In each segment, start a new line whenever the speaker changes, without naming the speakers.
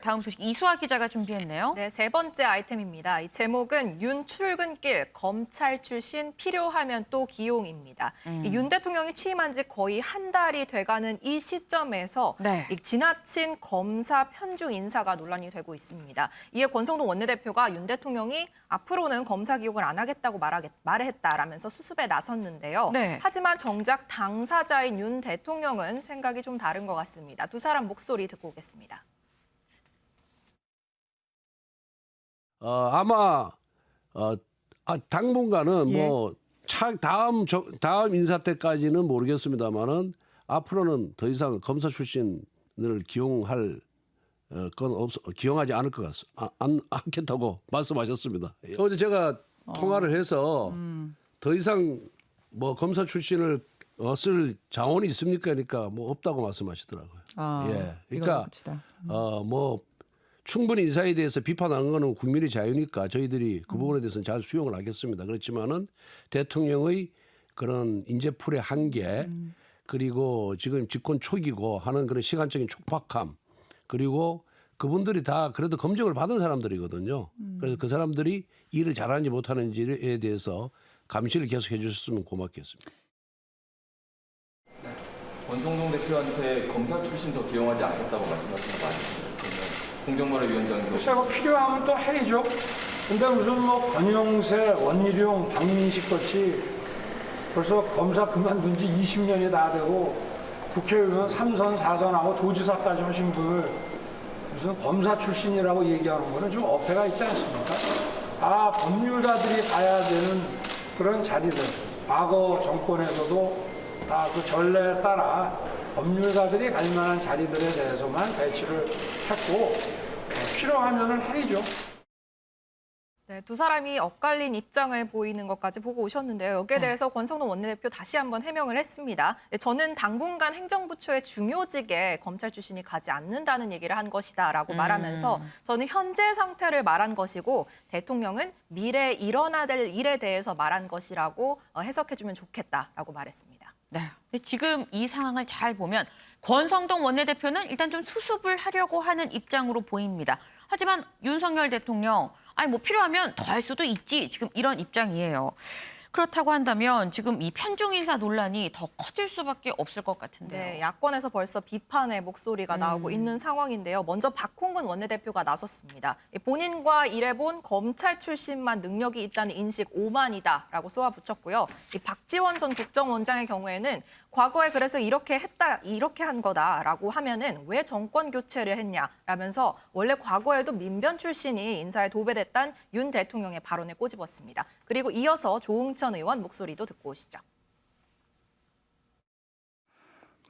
다음 소식 이수아 기자가 준비했네요.
네, 세 번째 아이템입니다. 이 제목은 윤 출근길 검찰 출신 필요하면 또 기용입니다. 이 윤 대통령이 취임한 지 거의 한 달이 돼가는 이 시점에서
네.
이 지나친 검사 편중 인사가 논란이 되고 있습니다. 이에 권성동 원내대표가 윤 대통령이 앞으로는 검사 기용을 안 하겠다고 말했다라면서 수습에 나섰는데요.
네.
하지만 정작 당사자인 윤 대통령은 생각이 좀 다른 것 같습니다. 두 사람 목소리 듣고 오겠습니다.
아마 당분간은
예.
다음 인사 때까지는 모르겠습니다만은 앞으로는 더 이상 검사 출신을 기용할 기용하지 않을 것 같습니다. 않겠다고 말씀하셨습니다. 어제 제가 통화를 해서 더 이상 뭐 검사 출신을 쓸 자원이 있습니까? 그러니까 뭐 없다고 말씀하시더라고요. 예, 그러니까 뭐. 충분히 인사에 대해서 비판하는 것은 국민의 자유니까 저희들이 그 부분에 대해서는 잘 수용을 하겠습니다. 그렇지만은 대통령의 그런 인재풀의 한계 그리고 지금 집권 초기고 하는 그런 시간적인 촉박함 그리고 그분들이 다 그래도 검증을 받은 사람들이거든요. 그래서 그 사람들이 일을 잘하는지 못하는지에 대해서 감시를 계속 해주셨으면 고맙겠습니다.
권성동 대표한테 검사 출신도 기용하지 않겠다고 말씀하신 거 맞으세요? 홍정마루 위원장도
글쎄요, 필요하면 또 해야죠. 근데 무슨 뭐 권영세, 원희룡, 박민식 같이 벌써 검사 그만둔 지 20년이 다 되고 국회의원 3선, 4선하고 도지사까지 하신 분을 무슨 검사 출신이라고 얘기하는 거는 좀 어폐가 있지 않습니까? 법률가들이 가야 되는 그런 자리들, 과거 정권에서도 다 그 전례에 따라 법률가들이 갈 만한 자리들에 대해서만 배치를 했고 필요하면은 해야죠.
네, 두 사람이 엇갈린 입장을 보이는 것까지 보고 오셨는데요. 여기에 대해서 권성동 원내대표 다시 한번 해명을 했습니다. 저는 당분간 행정부처의 중요직에 검찰 출신이 가지 않는다는 얘기를 한 것이다라고 말하면서 저는 현재 상태를 말한 것이고 대통령은 미래에 일어나야 될 일에 대해서 말한 것이라고 해석해주면 좋겠다라고 말했습니다.
네. 근데 지금 이 상황을 잘 보면 권성동 원내대표는 일단 좀 수습을 하려고 하는 입장으로 보입니다. 하지만 윤석열 대통령 뭐 필요하면 더 할 수도 있지 지금 이런 입장이에요. 그렇다고 한다면 지금 이 편중 인사 논란이 더 커질 수밖에 없을 것 같은데요.
네, 야권에서 벌써 비판의 목소리가 나오고 있는 상황인데요. 먼저 박홍근 원내대표가 나섰습니다. 본인과 일해본 검찰 출신만 능력이 있다는 인식 오만이다라고 쏘아붙였고요. 이 박지원 전 국정원장의 경우에는 과거에 그래서 이렇게 한 거다라고 하면은 왜 정권 교체를 했냐라면서 원래 과거에도 민변 출신이 인사에 도배됐다는 윤 대통령의 발언을 꼬집었습니다. 그리고 이어서 조응천 의원 목소리도 듣고 오시죠.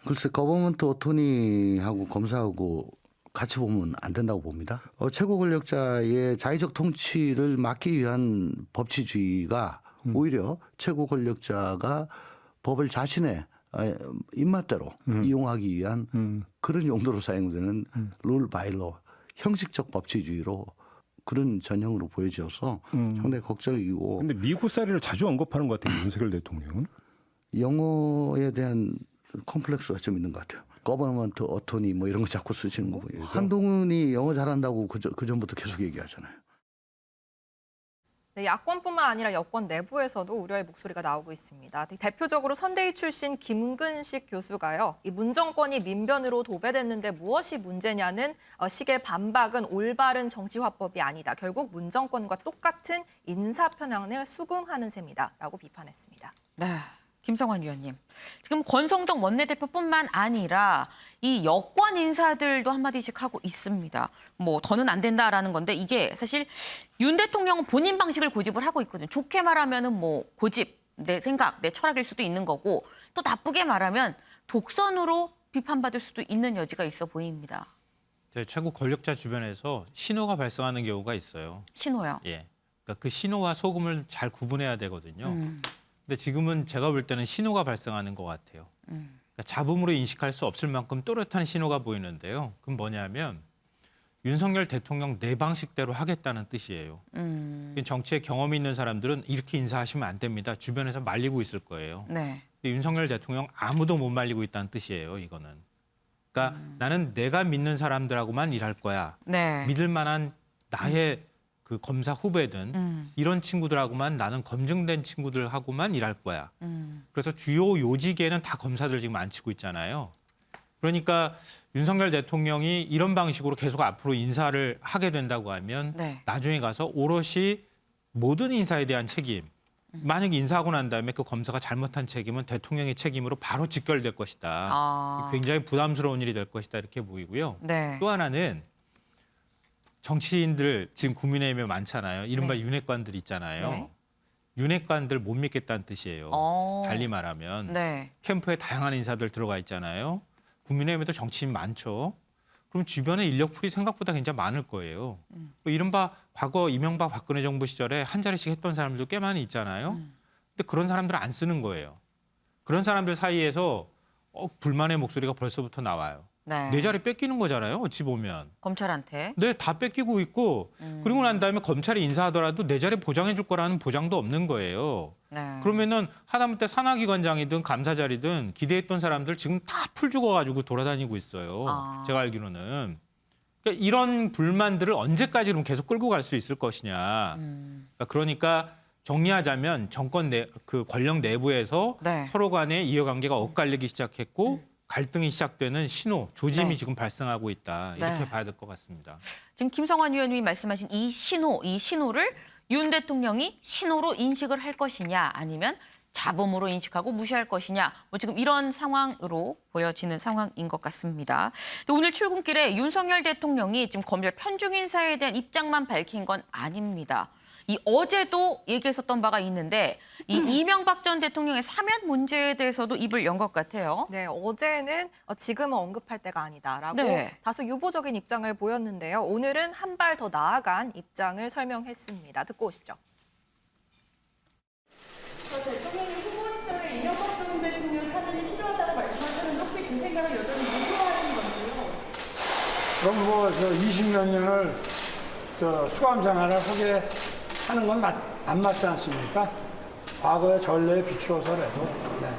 글쎄 거버먼트 어토니하고 검사하고 같이 보면 안 된다고 봅니다. 최고 권력자의 자의적 통치를 막기 위한 법치주의가 오히려 최고 권력자가 법을 자신의 입맛대로 이용하기 위한 그런 용도로 사용되는 룰 바이로 형식적 법치주의로 그런 전형으로 보여져서 상당히 걱정이고.
근데 미국 사례를 자주 언급하는 것 같아요. 윤석열 대통령은.
영어에 대한 컴플렉스가 좀 있는 것 같아요. 거버먼트 어토니 뭐 이런 거 자꾸 쓰시는 거 보여요. 한동훈이 영어 잘한다고 그 전부터 계속 얘기하잖아요.
네, 야권뿐만 아니라 여권 내부에서도 우려의 목소리가 나오고 있습니다. 대표적으로 선대위 출신 김근식 교수가요. 이 문정권이 민변으로 도배됐는데 무엇이 문제냐는 식의 반박은 올바른 정치화법이 아니다. 결국 문정권과 똑같은 인사편향을 수긍하는 셈이다라고 비판했습니다.
네. 김성환 위원님, 지금 권성동 원내대표뿐만 아니라 이 여권 인사들도 한마디씩 하고 있습니다. 뭐 더는 안 된다라는 건데 이게 사실 윤 대통령은 본인 방식을 고집을 하고 있거든요. 좋게 말하면은 뭐 고집, 내 생각, 내 철학일 수도 있는 거고 또 나쁘게 말하면 독선으로 비판받을 수도 있는 여지가 있어 보입니다.
최고 권력자 주변에서 신호가 발생하는 경우가 있어요.
신호요?
예. 그러니까 그 신호와 속음을 잘 구분해야 되거든요. 근데 지금은 제가 볼 때는 신호가 발생하는 것 같아요. 그러니까 잡음으로 인식할 수 없을 만큼 또렷한 신호가 보이는데요. 그건 뭐냐면 윤석열 대통령 내 방식대로 하겠다는 뜻이에요. 정치에 경험이 있는 사람들은 이렇게 인사하시면 안 됩니다. 주변에서 말리고 있을 거예요.
네.
근데 윤석열 대통령 아무도 못 말리고 있다는 뜻이에요. 이거는. 그러니까 나는 내가 믿는 사람들하고만 일할 거야.
네.
믿을 만한 나의 그 검사 후배든 이런 친구들하고만 나는 검증된 친구들하고만 일할 거야. 그래서 주요 요직에는 다 검사들 지금 앉히고 있잖아요. 그러니까 윤석열 대통령이 이런 방식으로 계속 앞으로 인사를 하게 된다고 하면
네.
나중에 가서 오롯이 모든 인사에 대한 책임, 만약에 인사하고 난 다음에 그 검사가 잘못한 책임은 대통령의 책임으로 바로 직결될 것이다.
아.
굉장히 부담스러운 일이 될 것이다 이렇게 보이고요.
네.
또 하나는 정치인들 지금 국민의힘에 많잖아요. 이른바
네.
윤핵관들 있잖아요.
네.
윤핵관들 못 믿겠다는 뜻이에요. 달리 말하면
네.
캠프에 다양한 인사들 들어가 있잖아요. 국민의힘에도 정치인 많죠. 그럼 주변에 인력풀이 생각보다 굉장히 많을 거예요. 이른바 과거 이명박 박근혜 정부 시절에 한 자리씩 했던 사람들도 꽤 많이 있잖아요. 근데 그런 사람들을 안 쓰는 거예요. 그런 사람들 사이에서 불만의 목소리가 벌써부터 나와요.
네.
내 자리 뺏기는 거잖아요. 어찌 보면.
검찰한테.
네, 다 뺏기고 있고 그리고 난 다음에 검찰이 인사하더라도 내 자리 보장해 줄 거라는 보장도 없는 거예요.
네.
그러면은 하다못해 산하기관장이든 감사 자리든 기대했던 사람들 지금 다 풀 죽어가지고 돌아다니고 있어요.
아.
제가 알기로는. 그러니까 이런 불만들을 언제까지 그럼 계속 끌고 갈 수 있을 것이냐. 그러니까 정리하자면 정권 그 권력 내부에서
네.
서로 간의 이해관계가 엇갈리기 시작했고 갈등이 시작되는 신호, 조짐이
네.
지금 발생하고 있다. 이렇게
네.
봐야 될 것 같습니다.
지금 김성환 의원님이 말씀하신 이 신호를 윤 대통령이 신호로 인식을 할 것이냐 아니면 잡음으로 인식하고 무시할 것이냐 뭐 지금 이런 상황으로 보여지는 상황인 것 같습니다. 근데 오늘 출근길에 윤석열 대통령이 지금 검찰 편중 인사에 대한 입장만 밝힌 건 아닙니다. 이 어제도 얘기했었던 바가 있는데 이 이명박 전 대통령의 사면 문제에 대해서도 입을 연 것 같아요.
네, 어제는 지금은 언급할 때가 아니다라고
네.
다소 유보적인 입장을 보였는데요. 오늘은 한 발 더 나아간 입장을 설명했습니다. 듣고 오시죠.
대통령이 후보 시절에 이명박 전 대통령 사면이 필요하다고 말씀하셨는데 혹시 그 생각을 여전히 유효하신 건지요?
그럼 뭐 20몇 년을 수감 생활을 하게 하는 건 안 맞지 않습니까? 과거의 전례에 비추어서라도. 네.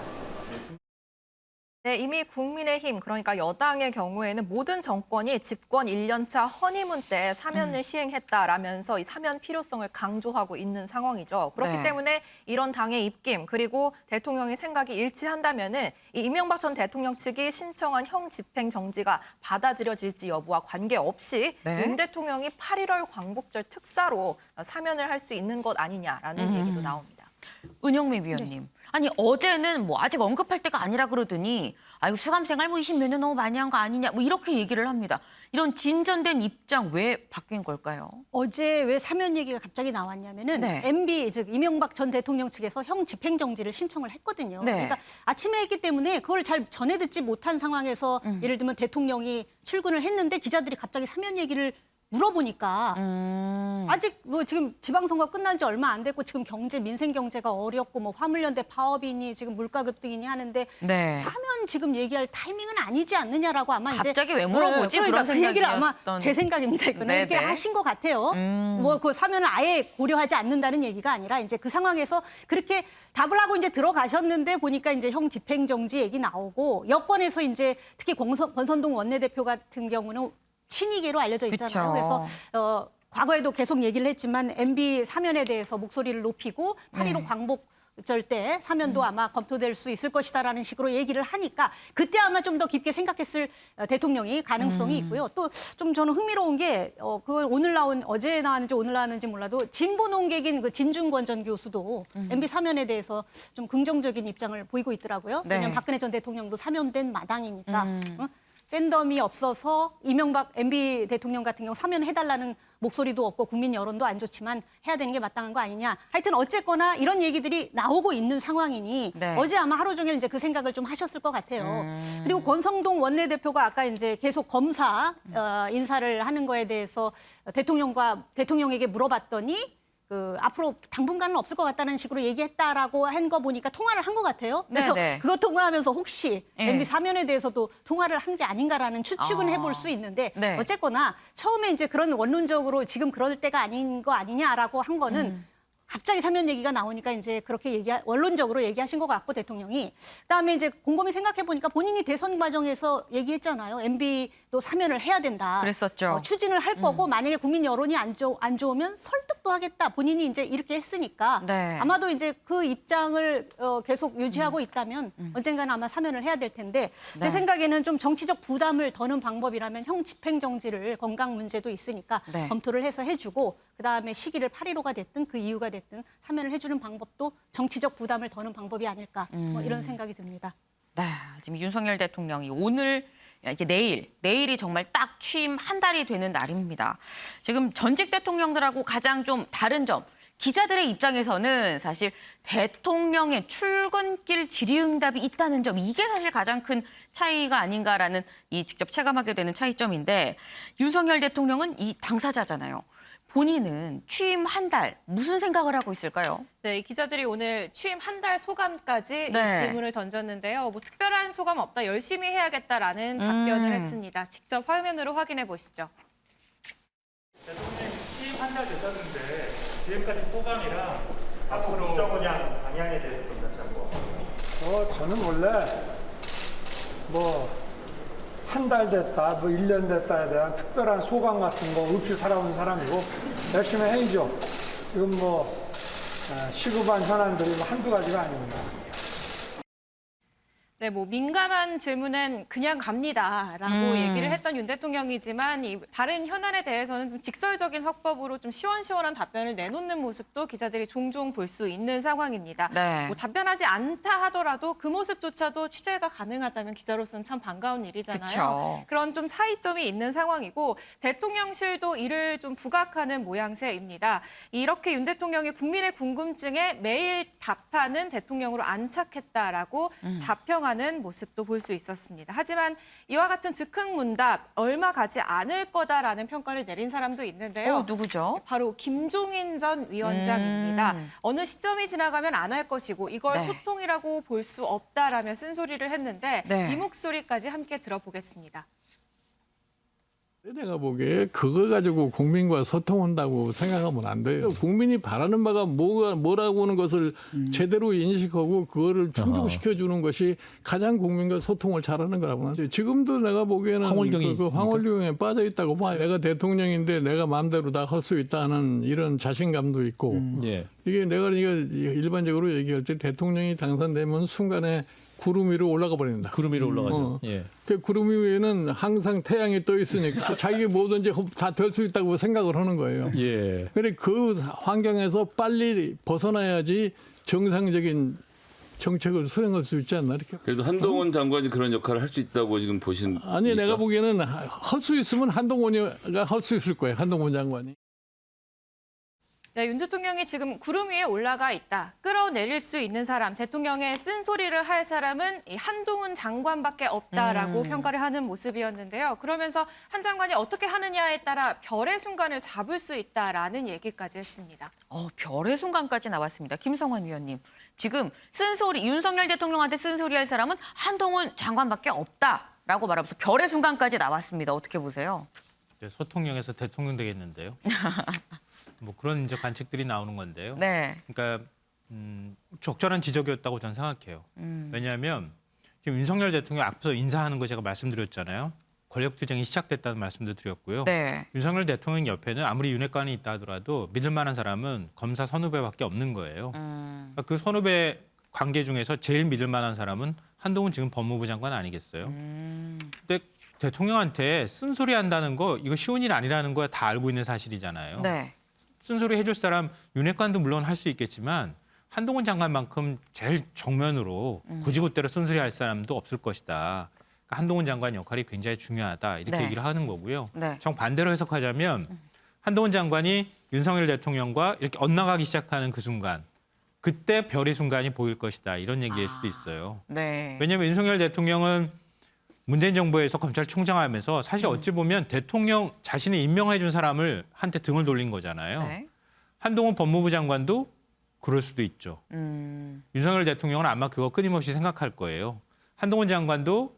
네, 이미 국민의힘, 그러니까 여당의 경우에는 모든 정권이 집권 1년차 허니문 때 사면을 시행했다라면서 이 사면 필요성을 강조하고 있는 상황이죠. 그렇기
네.
때문에 이런 당의 입김 그리고 대통령의 생각이 일치한다면은 이 이명박 전 대통령 측이 신청한 형 집행 정지가 받아들여질지 여부와 관계없이
네.
윤 대통령이 8.1월 광복절 특사로 사면을 할 수 있는 것 아니냐라는 얘기도 나옵니다.
은영미 위원님. 아니 어제는 뭐 아직 언급할 때가 아니라 그러더니 아이고 수감 생활 뭐 20몇 년 너무 많이 한 거 아니냐 뭐 이렇게 얘기를 합니다. 이런 진전된 입장 왜 바뀐 걸까요?
어제 왜 사면 얘기가 갑자기 나왔냐면은
네.
MB 즉 이명박 전 대통령 측에서 형 집행정지를 신청을 했거든요.
네.
그러니까 아침에 했기 때문에 그걸 잘 전해 듣지 못한 상황에서 예를 들면 대통령이 출근을 했는데 기자들이 갑자기 사면 얘기를 물어보니까 아직 뭐 지금 지방선거 끝난 지 얼마 안 됐고 지금 민생 경제가 어렵고 뭐 화물연대 파업이니 지금 물가 급등이니 하는데
네.
사면 지금 얘기할 타이밍은 아니지 않느냐라고 아마 이제
갑자기 왜 물어보지?
그러니까
그런
그 얘기를 아마
생각이었던.
제 생각입니다. 이거는
네네.
이렇게 하신 것 같아요. 뭐 그 사면을 아예 고려하지 않는다는 얘기가 아니라 이제 그 상황에서 그렇게 답을 하고 이제 들어가셨는데 보니까 이제 형 집행정지 얘기 나오고 여권에서 이제 특히 권선동 원내대표 같은 경우는 친이계로 알려져 있잖아요.
그쵸.
그래서 과거에도 계속 얘기를 했지만 MB 사면에 대해서 목소리를 높이고 8.15 광복절 때 사면도 아마 검토될 수 있을 것이다라는 식으로 얘기를 하니까 그때 아마 좀 더 깊게 생각했을 대통령이 가능성이 있고요. 또 좀 저는 흥미로운 게 그걸 어제 나왔는지 오늘 나왔는지 몰라도 진보 농객인 그 진중권 전 교수도 MB 사면에 대해서 좀 긍정적인 입장을 보이고 있더라고요.
네.
왜냐하면 박근혜 전 대통령도 사면된 마당이니까. 팬덤이 없어서 이명박 MB 대통령 같은 경우 사면해달라는 목소리도 없고 국민 여론도 안 좋지만 해야 되는 게 마땅한 거 아니냐. 하여튼 어쨌거나 이런 얘기들이 나오고 있는 상황이니
네.
어제 아마 하루 종일 이제 그 생각을 좀 하셨을 것 같아요. 그리고 권성동 원내대표가 아까 이제 계속 검사 인사를 하는 거에 대해서 대통령에게 물어봤더니 앞으로 당분간은 없을 것 같다는 식으로 얘기했다라고 한 거 보니까 통화를 한 것 같아요. 그래서
네네.
그거 통화하면서 혹시
네.
MB 사면에 대해서도 통화를 한 게 아닌가라는 추측은
아.
해볼 수 있는데
네.
어쨌거나 처음에 이제 그런 원론적으로 지금 그럴 때가 아닌 거 아니냐라고 한 거는 갑자기 사면 얘기가 나오니까 이제 그렇게 원론적으로 얘기하신 것 같고 대통령이 그다음에 이제 곰곰이 생각해 보니까 본인이 대선 과정에서 얘기했잖아요. MB도 사면을 해야 된다.
그랬었죠.
추진을 할 거고 만약에 국민 여론이 안 좋으면 설득도 하겠다. 본인이 이제 이렇게 했으니까
네.
아마도 이제 그 입장을 계속 유지하고 있다면 언젠가는 아마 사면을 해야 될 텐데 제 생각에는 좀 정치적 부담을 더는 방법이라면 형 집행정지를 건강 문제도 있으니까
네.
검토를 해서 해주고 그다음에 시기를 8.15가 됐든 그 이유가 됐든 사면을 해주는 방법도 정치적 부담을 더는 방법이 아닐까 뭐 이런 생각이 듭니다.
네, 지금 윤석열 대통령이 오늘 이게 내일이 정말 딱 취임 한 달이 되는 날입니다. 지금 전직 대통령들하고 가장 좀 다른 점, 기자들의 입장에서는 사실 대통령의 출근길 질의응답이 있다는 점, 이게 사실 가장 큰 차이가 아닌가라는 이 직접 체감하게 되는 차이점인데 윤석열 대통령은 이 당사자잖아요. 본인은 취임 한 달 무슨 생각을 하고 있을까요?
네, 이 기자들이 오늘 취임 한 달 소감까지
네.
이 질문을 던졌는데요. 뭐 특별한 소감 없다, 열심히 해야겠다라는 답변을 했습니다. 직접 화면으로 확인해 보시죠.
대통령 취임 한 달 됐었는데 지금까지 소감이랑 앞으로
국정원 방향에 대해서 좀 다시 한번.
저는 원래 뭐 한 달 됐다, 뭐 1년 됐다에 대한 특별한 소감 같은 거 없이 살아온 사람이고 열심히 해야죠. 지금 뭐 시급한 현안들이 뭐 한두 가지가 아닙니다.
네, 뭐 민감한 질문은 그냥 갑니다라고 얘기를 했던 윤 대통령이지만 이 다른 현안에 대해서는 좀 직설적인 화법으로 좀 시원시원한 답변을 내놓는 모습도 기자들이 종종 볼 수 있는 상황입니다.
네.
뭐 답변하지 않다 하더라도 그 모습조차도 취재가 가능하다면 기자로서는 참 반가운 일이잖아요.
그쵸.
그런 좀 차이점이 있는 상황이고 대통령실도 이를 좀 부각하는 모양새입니다. 이렇게 윤 대통령이 국민의 궁금증에 매일 답하는 대통령으로 안착했다라고 자평하는 모습도 볼 수 있었습니다. 하지만 이와 같은 즉흥문답 얼마 가지 않을 거다라는 평가를 내린 사람도 있는데요.
누구죠?
바로 김종인 전 위원장입니다. 어느 시점이 지나가면 안 할 것이고 이걸
네.
소통이라고 볼 수 없다라며 쓴소리를 했는데
네.
이 목소리까지 함께 들어보겠습니다.
내가 보기에 그걸 가지고 국민과 소통한다고 생각하면 안 돼요. 국민이 바라는 바가 뭐라고 하는 것을 제대로 인식하고 그거를 충족시켜주는 것이 가장 국민과 소통을 잘하는 거라고 하죠. 지금도 내가 보기에는 그 황홀경에 빠져 있다고 봐요. 내가 대통령인데 내가 마음대로 다 할 수 있다는 이런 자신감도 있고 이게 내가 일반적으로 얘기할 때 대통령이 당선되면 순간에 구름 위로 올라가 버린다.
구름 위로 올라가죠.
그 구름 위에는 항상 태양이 떠 있으니까 자기 뭐든지 다 될 수 있다고 생각을 하는 거예요. 그런데 그 환경에서 빨리 벗어나야지 정상적인 정책을 수행할 수 있지 않나 이렇게.
그래도 한동훈 장관이 그런 역할을 할 수 있다고 지금 보신.
아니 내가 보기에는 할 수 있으면 한동훈이가 할 수 있을 거예요. 한동훈 장관이.
네, 윤 대통령이 지금 구름 위에 올라가 있다. 끌어내릴 수 있는 사람, 대통령의 쓴소리를 할 사람은 이 한동훈 장관밖에 없다라고 평가를 하는 모습이었는데요. 그러면서 한 장관이 어떻게 하느냐에 따라 별의 순간을 잡을 수 있다라는 얘기까지 했습니다.
별의 순간까지 나왔습니다. 김성환 위원님. 지금 쓴소리, 윤석열 대통령한테 쓴소리 할 사람은 한동훈 장관밖에 없다라고 말하면서 별의 순간까지 나왔습니다. 어떻게 보세요?
네, 소통령에서 대통령 되겠는데요. 뭐 그런 이제 관측들이 나오는 건데요.
네.
그러니까 적절한 지적이었다고 저는 생각해요. 왜냐하면 지금 윤석열 대통령 앞서 인사하는 거 제가 말씀드렸잖아요. 권력투쟁이 시작됐다는 말씀도 드렸고요.
네.
윤석열 대통령 옆에는 아무리 윤핵관이 있다 하더라도 믿을 만한 사람은 검사 선후배밖에 없는 거예요. 그러니까 그 선후배 관계 중에서 제일 믿을 만한 사람은 한동훈 지금 법무부 장관 아니겠어요? 근데 대통령한테 쓴소리 한다는 거 이거 쉬운 일 아니라는 거 다 알고 있는 사실이잖아요.
네.
쓴소리 해줄 사람 윤핵관도 물론 할 수 있겠지만 한동훈 장관만큼 제일 정면으로 고지고대로 쓴소리 할 사람도 없을 것이다. 그러니까 한동훈 장관 역할이 굉장히 중요하다. 이렇게
네.
얘기를 하는 거고요.
네.
정반대로 해석하자면 한동훈 장관이 윤석열 대통령과 이렇게 엇나가기 시작하는 그 순간 그때 별의 순간이 보일 것이다. 이런 얘기일 수도 있어요.
네.
왜냐하면 윤석열 대통령은 문재인 정부에서 검찰총장을 하면서 사실 어찌 보면 대통령 자신이 임명해 준 사람을 한테 등을 돌린 거잖아요.
네.
한동훈 법무부 장관도 그럴 수도 있죠. 윤석열 대통령은 아마 그거 끊임없이 생각할 거예요. 한동훈 장관도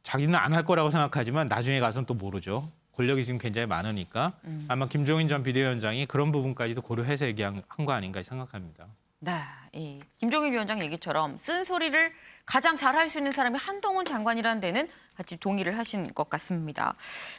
자기는 안 할 거라고 생각하지만 나중에 가서는 또 모르죠. 권력이 지금 굉장히 많으니까 아마 김종인 전 비대위원장이 그런 부분까지도 고려해서 얘기한 거 아닌가 생각합니다.
네, 이 김종인 위원장 얘기처럼 쓴소리를 가장 잘할 수 있는 사람이 한동훈 장관이라는 데는 같이 동의를 하신 것 같습니다.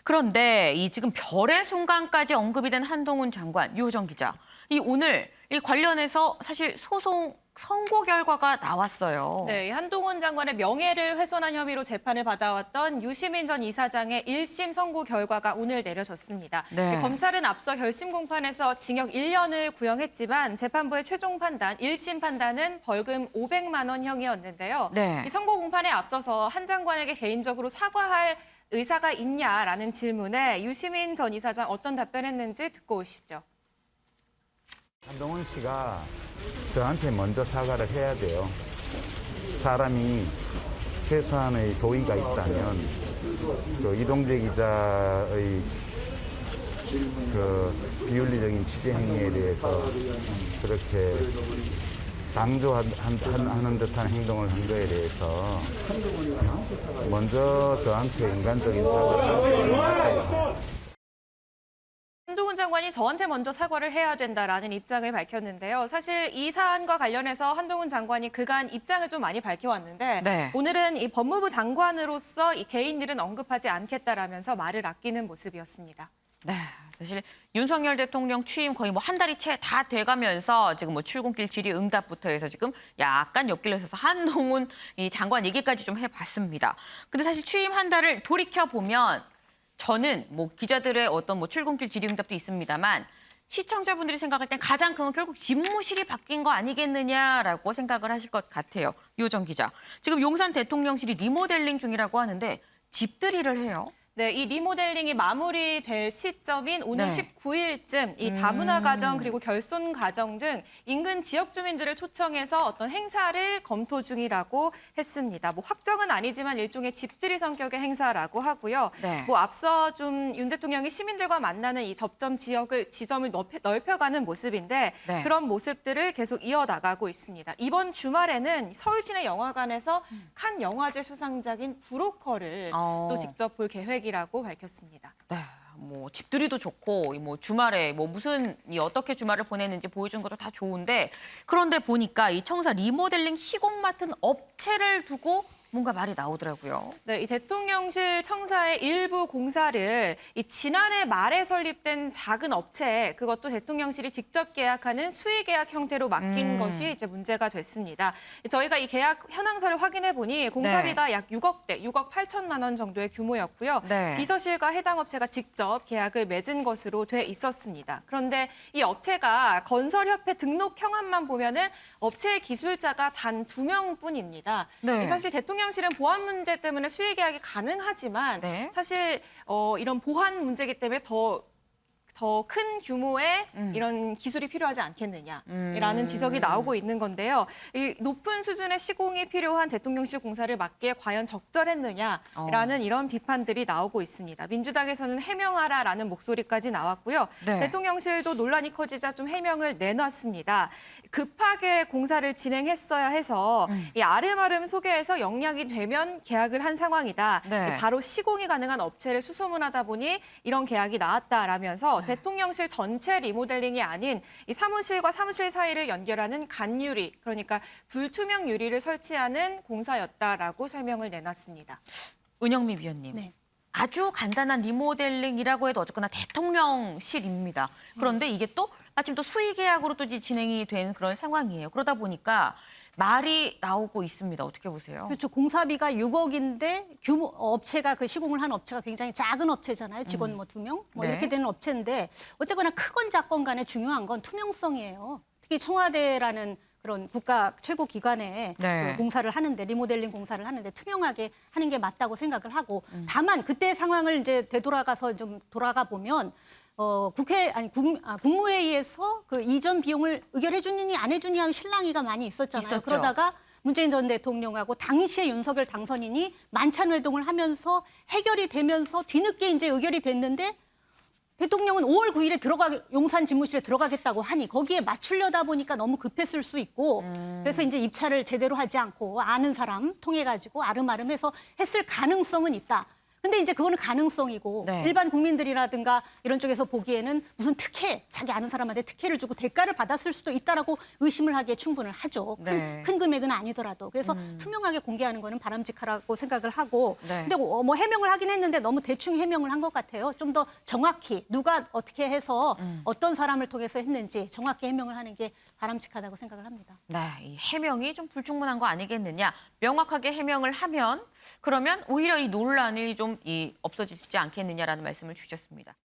그런데 이 지금 별의 순간까지 언급이 된 한동훈 장관, 유호정 기자, 이 오늘 이 관련해서 사실 소송 선고 결과가 나왔어요.
네, 이 한동훈 장관의 명예를 훼손한 혐의로 재판을 받아왔던 유시민 전 이사장의 1심 선고 결과가 오늘 내려졌습니다.
네.
검찰은 앞서 결심 공판에서 징역 1년을 구형했지만 재판부의 최종 판단, 1심 판단은 벌금 500만 원형이었는데요.
네.
이 선고 공판에 앞서서 한 장관에게 개인적으로 사과할 의사가 있냐라는 질문에 유시민 전 이사장 어떤 답변했는지 듣고 오시죠.
한동훈 씨가 저한테 먼저 사과를 해야 돼요. 사람이 최소한의 도의가 있다면 그 이동재 기자의 그 비윤리적인 취재 행위에 대해서 그렇게 강조하는 듯한 행동을 한 거에 대해서 먼저 저한테 인간적인 사과를 하세요.
한동훈 장관이 저한테 먼저 사과를 해야 된다라는 입장을 밝혔는데요. 사실 이 사안과 관련해서 한동훈 장관이 그간 입장을 좀 많이 밝혀왔는데
네.
오늘은 이 법무부 장관으로서 이 개인 일은 언급하지 않겠다라면서 말을 아끼는 모습이었습니다.
네, 사실 윤석열 대통령 취임 거의 뭐 한 달이 채 다 돼가면서 지금 뭐 출근길 질의응답부터 해서 지금 약간 옆길로 서서 한동훈 이 장관 얘기까지 좀 해봤습니다. 근데 사실 취임 한 달을 돌이켜 보면 저는 뭐 기자들의 어떤 뭐 출근길 질의응답도 있습니다만 시청자분들이 생각할 땐 가장 큰 건 결국 집무실이 바뀐 거 아니겠느냐라고 생각을 하실 것 같아요. 유호정 기자, 지금 용산 대통령실이 리모델링 중이라고 하는데 집들이를 해요.
네, 이 리모델링이 마무리될 시점인 오늘
네.
19일쯤 이 다문화 가정 그리고 결손 가정 등 인근 지역 주민들을 초청해서 어떤 행사를 검토 중이라고 했습니다. 뭐 확정은 아니지만 일종의 집들이 성격의 행사라고 하고요.
네.
뭐 앞서 좀 윤 대통령이 시민들과 만나는 이 접점 지점을 넓혀가는 모습인데
네.
그런 모습들을 계속 이어나가고 있습니다. 이번 주말에는 서울시내 영화관에서 칸 영화제 수상작인 브로커를 또 직접 볼 계획이라고 밝혔습니다.
네, 뭐 집들이도 좋고 뭐 주말에 뭐 무슨 이 어떻게 주말을 보내는지 보여준 것도 다 좋은데 그런데 보니까 이 청사 리모델링 시공 맡은 업체를 두고 뭔가 말이 나오더라고요.
네, 이 대통령실 청사의 일부 공사를 이 지난해 말에 설립된 작은 업체, 그것도 대통령실이 직접 계약하는 수의 계약 형태로 맡긴 것이 이제 문제가 됐습니다. 저희가 이 계약 현황서를 확인해 보니 공사비가 약 6억대, 6억 8천만 원 정도의 규모였고요.
네.
비서실과 해당 업체가 직접 계약을 맺은 것으로 돼 있었습니다. 그런데 이 업체가 건설협회 등록 형안만 보면은 업체의 기술자가 단 2명뿐입니다.
네.
사실 대통령실은 보안 문제 때문에 수의 계약이 가능하지만
네.
사실 이런 보안 문제이기 때문에 더 큰 규모의 이런 기술이 필요하지 않겠느냐라는 지적이 나오고 있는 건데요. 이 높은 수준의 시공이 필요한 대통령실 공사를 맡기에 과연 적절했느냐라는 이런 비판들이 나오고 있습니다. 민주당에서는 해명하라라는 목소리까지 나왔고요.
네.
대통령실도 논란이 커지자 좀 해명을 내놨습니다. 급하게 공사를 진행했어야 해서 이 아름아름 소개해서 영약이 되면 계약을 한 상황이다.
네.
바로 시공이 가능한 업체를 수소문하다 보니 이런 계약이 나왔다라면서 대통령실 전체 리모델링이 아닌 이 사무실과 사무실 사이를 연결하는 간유리, 그러니까 불투명 유리를 설치하는 공사였다라고 설명을 내놨습니다.
은영미 위원님.
네.
아주 간단한 리모델링이라고 해도 어쨌거나 대통령실입니다. 그런데 이게 또 마침 또 수의 계약으로 또 진행이 된 그런 상황이에요. 그러다 보니까 말이 나오고 있습니다. 어떻게 보세요?
그렇죠. 공사비가 6억인데 규모 업체가 그 시공을 한 업체가 굉장히 작은 업체잖아요. 직원 뭐 2명 뭐
네.
이렇게 되는 업체인데 어쨌거나 크건 작건 간에 중요한 건 투명성이에요. 특히 청와대라는 그런 국가 최고 기관에
네.
그 공사를 하는데 리모델링 공사를 하는데 투명하게 하는 게 맞다고 생각을 하고 다만 그때 상황을 이제 되돌아가서 좀 돌아가 보면 국무회의에서 그 이전 비용을 의결해 주느니 안 해주느냐 하면 실랑이가 많이 있었잖아요.
있었죠.
그러다가 문재인 전 대통령하고 당시에 윤석열 당선인이 만찬 회동을 하면서 해결이 되면서 뒤늦게 이제 의결이 됐는데 대통령은 5월 9일에 용산 집무실에 들어가겠다고 하니 거기에 맞추려다 보니까 너무 급했을 수 있고 그래서 이제 입찰을 제대로 하지 않고 아는 사람 통해 가지고 아름아름해서 했을 가능성은 있다. 근데 이제 그거는 가능성이고
네.
일반 국민들이라든가 이런 쪽에서 보기에는 무슨 특혜, 자기 아는 사람한테 특혜를 주고 대가를 받았을 수도 있다라고 의심을 하기에 충분을 하죠.
네.
큰 금액은 아니더라도. 그래서 투명하게 공개하는 거는 바람직하다고 생각을 하고
네.
근데 뭐 해명을 하긴 했는데 너무 대충 해명을 한 것 같아요. 좀 더 정확히 누가 어떻게 해서 어떤 사람을 통해서 했는지 정확히 해명을 하는 게 바람직하다고 생각을 합니다.
네, 이 해명이 좀 불충분한 거 아니겠느냐. 명확하게 해명을 하면 그러면 오히려 이 논란이 좀 없어지지 않겠느냐라는 말씀을 주셨습니다.